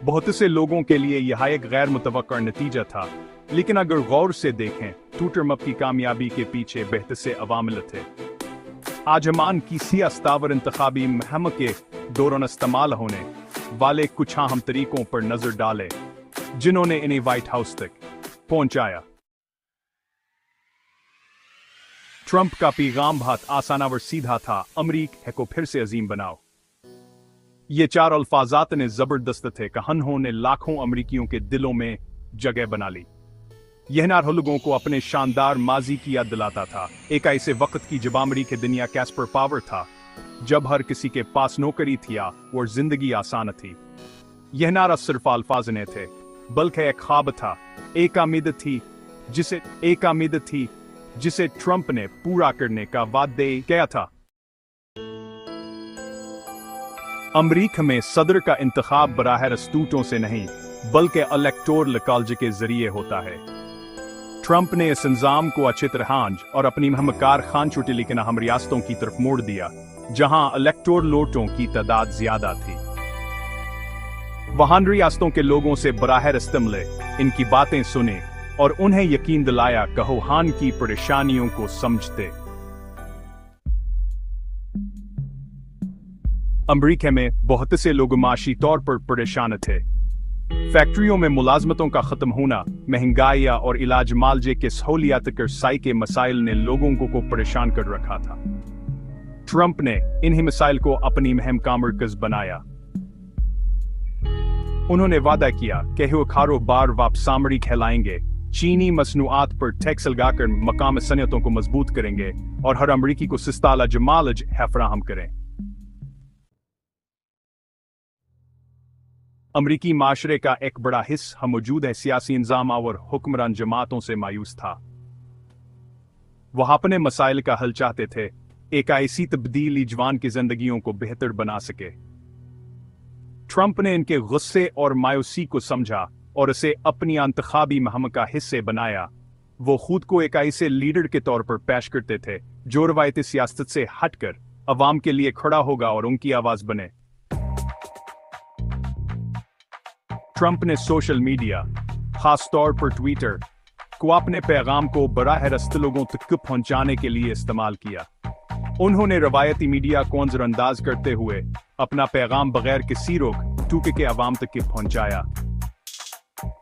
बहुत से लोगों के लिए यह एक गैर मुतवक्का नतीजा था, लेकिन अगर गौर से देखें तो ट्रम्प की कामयाबी के पीछे बेहतर से अवामिल थे। आजमान की सियासतावर इंतखाबी मुहिम के दौरान इस्तेमाल होने वाले कुछ अहम तरीकों पर नजर डाले जिन्होंने इन्हें व्हाइट हाउस तक पहुंचाया। ट्रंप का पैगाम बहुत आसान और सीधा था, अमरीका को फिर से अजीम बनाओ। ये चार अल्फाजात ने जबरदस्त थे कि उन्होंने लाखों अमरीकियों के दिलों में जगह बना ली। यह नारा लोगों को अपने शानदार माजी की याद दिलाता था, एक ऐसे वक्त की जब अमरीकी दुनिया कैस्पर पावर था, जब हर किसी के पास नौकरी थी और जिंदगी आसान थी। यह नारा सिर्फ अल्फाज नहीं थे, बल्कि एक ख्वाब था, एक उम्मीद थी जिसे ट्रंप ने पूरा करने का वादा किया था। अमरीका में सदर का इंतखाब बराह रस्तूटों से नहीं बल्कि इलेक्टोरल कॉलेज के जरिए होता है। ट्रंप ने इस इंजाम को अच्छी तरह और अपनी महमकार खान छुट्टी लेकिन हम रियासतों की तरफ मोड़ दिया जहां इलेक्टोरल वोटों की तादाद ज्यादा थी। वहां रियासतों के लोगों से बराह रास्त मिले, इनकी बातें सुने और उन्हें यकीन दिलाया कि हान की परेशानियों को समझते। अमरीका में बहुत से लोग माशी तौर पर परेशान थे। फैक्ट्रियों में मुलाजमतों का खत्म होना, महंगाई और इलाज मालजे के सहूलियात करसाई के मसाइल ने लोगों को परेशान कर रखा था। ट्रंप ने इन्हीं मसाइल को अपनी मुहिम का मरकज बनाया। उन्होंने वादा किया कि वो कारोबार वापस अमरीका कहलाएंगे, चीनी मसनूआत पर टैक्स लगाकर मकामी सनयतों को मजबूत करेंगे और हर अमरीकी को सस्ता इलाज मालज फराहम करें। अमरीकी माशरे का एक बड़ा हिस्सा मौजूद है सियासी इंजाम और हुक्मरान जमातों से मायूस था। वह अपने मसाइल का हल चाहते थे, एक ऐसी तब्दीली जवान की जिंदगियों को बेहतर बना सके। ट्रंप ने इनके गुस्से और मायूसी को समझा और इसे अपनी इंतखाबी मुहिम का हिस्से बनाया। वो खुद को एक ऐसे लीडर के तौर पर पेश करते थे जो रवायती सियासत से हटकर अवाम के लिए खड़ा होगा और उनकी आवाज बने। ट्रंप ने सोशल मीडिया, खास तौर पर ट्विटर, को अपने पैगाम को बराह रास्त लोगों तक पहुंचाने के लिए इस्तेमाल किया। उन्होंने रवायती मीडिया को नजरअंदाज करते हुए अपना पैगाम बगैर किसी रोक टोके के अवाम तक पहुंचाया।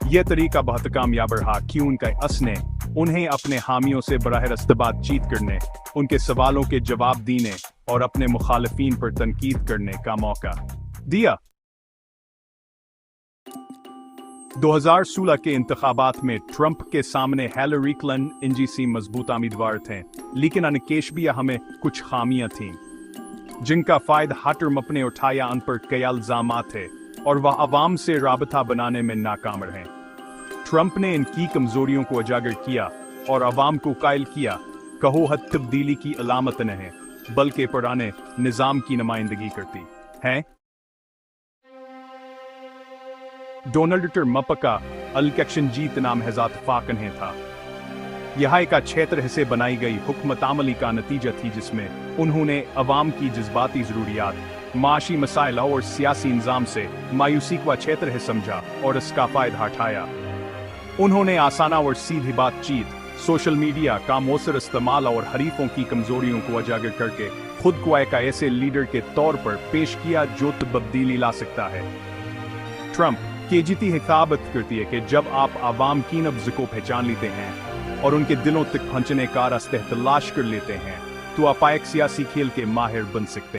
यह तरीका बहुत कामयाब रहा कि उनका असने उन्हें अपने हामियों से बराह रास्त बातचीत करने, उनके सवालों के जवाब देने और अपने मुखालिफिन पर तनकीद करने का मौका दिया। 2016 के इंतखाबात में ट्रंप के सामने हिलरी क्लिंटन जैसी मजबूत उम्मीदवार थे, लेकिन अनकेश भी हमें कुछ खामियां थीं जिनका फायदा ट्रंप अपने उठाया उन पर कई इल्जाम थे और वह अवाम से राबता बनाने में नाकाम रहे। ट्रंप ने इनकी कमजोरियों को उजागर किया और अवाम को कायल किया कहो हद तब्दीली की अलामत नहीं बल्कि पुराने निजाम की नुमाइंदगी करती है। डोनाल्ड ट्रंप का इलेक्शन जीत नाम हजात फाकन है था। यह एक क्षेत्र से बनाई गई हुकूमत अमली का नतीजा थी जिसमें उन्होंने अवाम की जज्बाती जरूरियात, माशी मसाइल और सियासी इंजाम से मायूसी का क्षेत्र है समझा और इसका फायदा उठाया। उन्होंने आसाना और सीधी बातचीत, सोशल मीडिया का मौसर इस्तेमाल और हरीफों की कमजोरियों को उजागर करके खुद को एक ऐसे लीडर के तौर पर पेश किया जो तब्दीली ला सकता है। ट्रंप की जीती हिकाबत करती है कि जब आप आवाम की नब्ज को पहचान लेते हैं और उनके दिलों तक पहुंचने का रास्ते तलाश कर लेते हैं तो आप एक सियासी खेल के माहिर बन सकते हैं।